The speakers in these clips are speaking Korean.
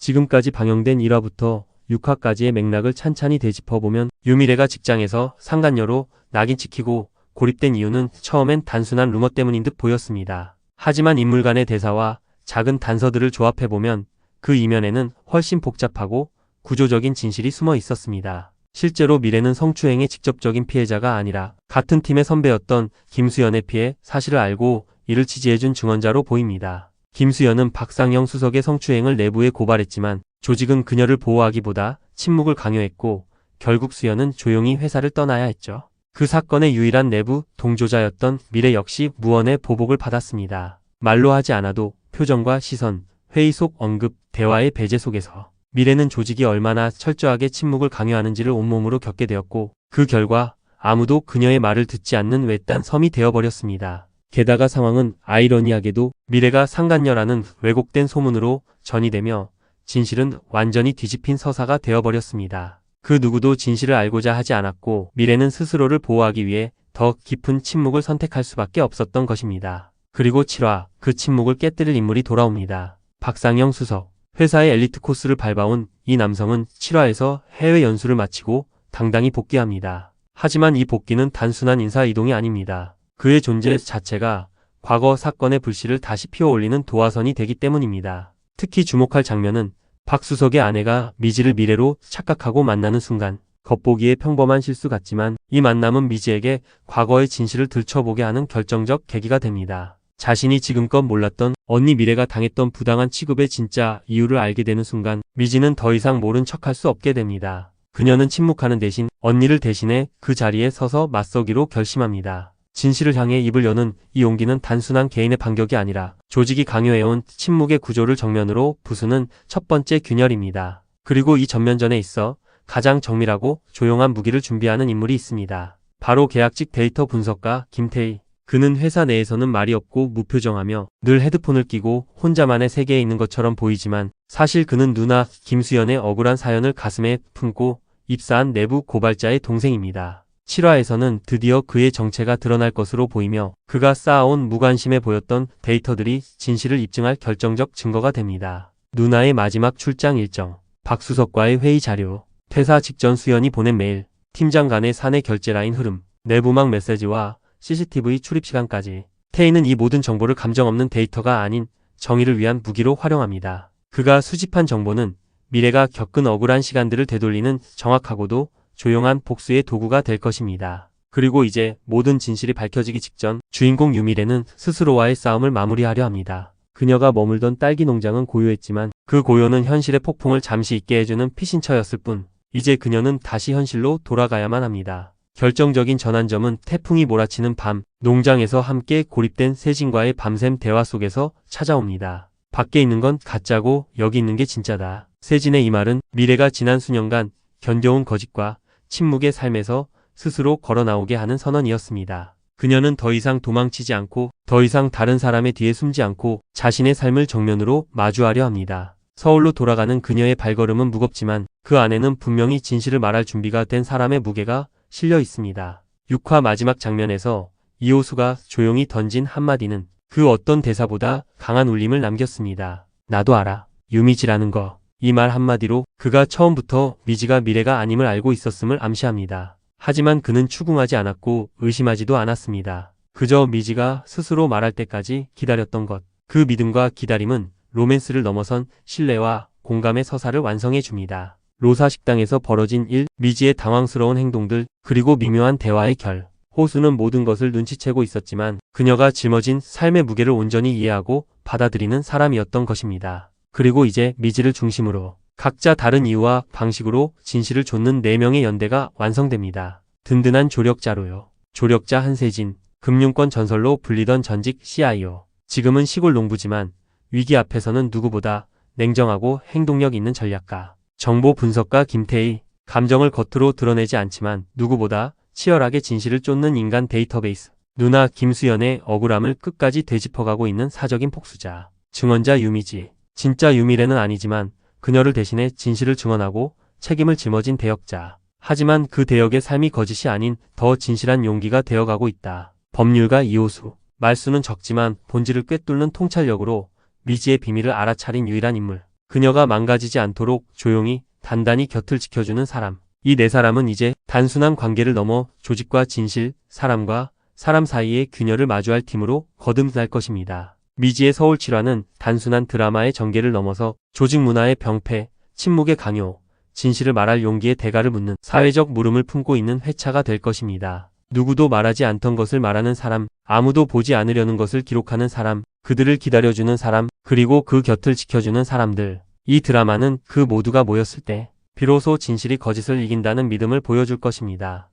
지금까지 방영된 1화부터 6화까지의 맥락을 찬찬히 되짚어보면 유미래가 직장에서 상간녀로 낙인 찍히고 고립된 이유는 처음엔 단순한 루머 때문인 듯 보였습니다. 하지만 인물 간의 대사와 작은 단서들을 조합해보면 그 이면에는 훨씬 복잡하고 구조적인 진실이 숨어 있었습니다. 실제로 미래는 성추행의 직접적인 피해자가 아니라 같은 팀의 선배였던 김수연의 피해 사실을 알고 이를 지지해준 증언자로 보입니다. 김수연은 박상영 수석의 성추행을 내부에 고발했지만 조직은 그녀를 보호하기보다 침묵을 강요했고 결국 수연은 조용히 회사를 떠나야 했죠. 그 사건의 유일한 내부 동조자였던 미래 역시 무언의 보복을 받았습니다. 말로 하지 않아도 표정과 시선, 회의 속 언급, 대화의 배제 속에서 미래는 조직이 얼마나 철저하게 침묵을 강요하는지를 온몸으로 겪게 되었고 그 결과 아무도 그녀의 말을 듣지 않는 외딴 섬이 되어버렸습니다. 게다가 상황은 아이러니하게도 미래가 상간녀라는 왜곡된 소문으로 전이되며 진실은 완전히 뒤집힌 서사가 되어버렸습니다. 그 누구도 진실을 알고자 하지 않았고 미래는 스스로를 보호하기 위해 더 깊은 침묵을 선택할 수밖에 없었던 것입니다. 그리고 7화 그 침묵을 깨뜨릴 인물이 돌아옵니다. 박상영 수석. 회사의 엘리트 코스를 밟아온 이 남성은 7화에서 해외 연수를 마치고 당당히 복귀합니다. 하지만 이 복귀는 단순한 인사 이동이 아닙니다. 그의 존재 자체가 과거 사건의 불씨를 다시 피워올리는 도화선이 되기 때문입니다. 특히 주목할 장면은 박 수석의 아내가 미지를 미래로 착각하고 만나는 순간 겉보기에 평범한 실수 같지만 이 만남은 미지에게 과거의 진실을 들춰보게 하는 결정적 계기가 됩니다. 자신이 지금껏 몰랐던 언니 미래가 당했던 부당한 취급의 진짜 이유를 알게 되는 순간 미지는 더 이상 모른 척할 수 없게 됩니다. 그녀는 침묵하는 대신 언니를 대신해 그 자리에 서서 맞서기로 결심합니다. 진실을 향해 입을 여는 이 용기는 단순한 개인의 반격이 아니라 조직이 강요해온 침묵의 구조를 정면으로 부수는 첫 번째 균열입니다. 그리고 이 전면전에 있어 가장 정밀하고 조용한 무기를 준비하는 인물이 있습니다. 바로 계약직 데이터 분석가 김태희. 그는 회사 내에서는 말이 없고 무표정하며 늘 헤드폰을 끼고 혼자만의 세계에 있는 것처럼 보이지만 사실 그는 누나 김수연의 억울한 사연을 가슴에 품고 입사한 내부 고발자의 동생입니다. 7화에서는 드디어 그의 정체가 드러날 것으로 보이며 그가 쌓아온 무관심해 보였던 데이터들이 진실을 입증할 결정적 증거가 됩니다. 누나의 마지막 출장 일정, 박수석과의 회의 자료, 퇴사 직전 수연이 보낸 메일, 팀장 간의 사내 결제 라인 흐름, 내부망 메시지와 CCTV 출입 시간까지 태희는 이 모든 정보를 감정 없는 데이터가 아닌 정의를 위한 무기로 활용합니다. 그가 수집한 정보는 미래가 겪은 억울한 시간들을 되돌리는 정확하고도 조용한 복수의 도구가 될 것입니다. 그리고 이제 모든 진실이 밝혀지기 직전 주인공 유미래는 스스로와의 싸움을 마무리하려 합니다. 그녀가 머물던 딸기 농장은 고요했지만 그 고요는 현실의 폭풍을 잠시 잊게 해주는 피신처였을 뿐 이제 그녀는 다시 현실로 돌아가야만 합니다. 결정적인 전환점은 태풍이 몰아치는 밤, 농장에서 함께 고립된 세진과의 밤샘 대화 속에서 찾아옵니다. 밖에 있는 건 가짜고 여기 있는 게 진짜다. 세진의 이 말은 미래가 지난 수년간 견뎌온 거짓과 침묵의 삶에서 스스로 걸어나오게 하는 선언이었습니다. 그녀는 더 이상 도망치지 않고 더 이상 다른 사람의 뒤에 숨지 않고 자신의 삶을 정면으로 마주하려 합니다. 서울로 돌아가는 그녀의 발걸음은 무겁지만 그 안에는 분명히 진실을 말할 준비가 된 사람의 무게가 실려 있습니다. 6화 마지막 장면에서 이호수가 조용히 던진 한마디는 그 어떤 대사보다 강한 울림을 남겼습니다. 나도 알아. 유미지라는 거. 이 말 한마디로 그가 처음부터 미지가 미래가 아님을 알고 있었음을 암시합니다. 하지만 그는 추궁하지 않았고 의심하지도 않았습니다. 그저 미지가 스스로 말할 때까지 기다렸던 것. 그 믿음과 기다림은 로맨스를 넘어선 신뢰와 공감의 서사를 완성해 줍니다. 로사 식당에서 벌어진 일, 미지의 당황스러운 행동들, 그리고 미묘한 대화의 결. 호수는 모든 것을 눈치채고 있었지만 그녀가 짊어진 삶의 무게를 온전히 이해하고 받아들이는 사람이었던 것입니다. 그리고 이제 미지를 중심으로 각자 다른 이유와 방식으로 진실을 좇는 4명의 연대가 완성됩니다. 든든한 조력자로요. 조력자 한세진, 금융권 전설로 불리던 전직 CIO. 지금은 시골 농부지만 위기 앞에서는 누구보다 냉정하고 행동력 있는 전략가. 정보 분석가 김태희, 감정을 겉으로 드러내지 않지만 누구보다 치열하게 진실을 쫓는 인간 데이터베이스. 누나 김수연의 억울함을 끝까지 되짚어가고 있는 사적인 폭수자. 증언자 유미지. 진짜 유미래는 아니지만 그녀를 대신해 진실을 증언하고 책임을 짊어진 대역자. 하지만 그 대역의 삶이 거짓이 아닌 더 진실한 용기가 되어가고 있다. 법률가 이호수. 말수는 적지만 본질을 꿰뚫는 통찰력으로 미지의 비밀을 알아차린 유일한 인물. 그녀가 망가지지 않도록 조용히 단단히 곁을 지켜주는 사람. 이 네 사람은 이제 단순한 관계를 넘어 조직과 진실, 사람과 사람 사이의 균열을 마주할 팀으로 거듭날 것입니다. 미지의 서울 7화는 단순한 드라마의 전개를 넘어서 조직 문화의 병폐, 침묵의 강요, 진실을 말할 용기의 대가를 묻는 사회적 물음을 품고 있는 회차가 될 것입니다. 누구도 말하지 않던 것을 말하는 사람, 아무도 보지 않으려는 것을 기록하는 사람, 그들을 기다려주는 사람, 그리고 그 곁을 지켜주는 사람들. 이 드라마는 그 모두가 모였을 때 비로소 진실이 거짓을 이긴다는 믿음을 보여줄 것입니다.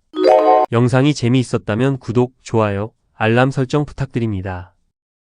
영상이 재미있었다면 구독, 좋아요, 알람 설정 부탁드립니다.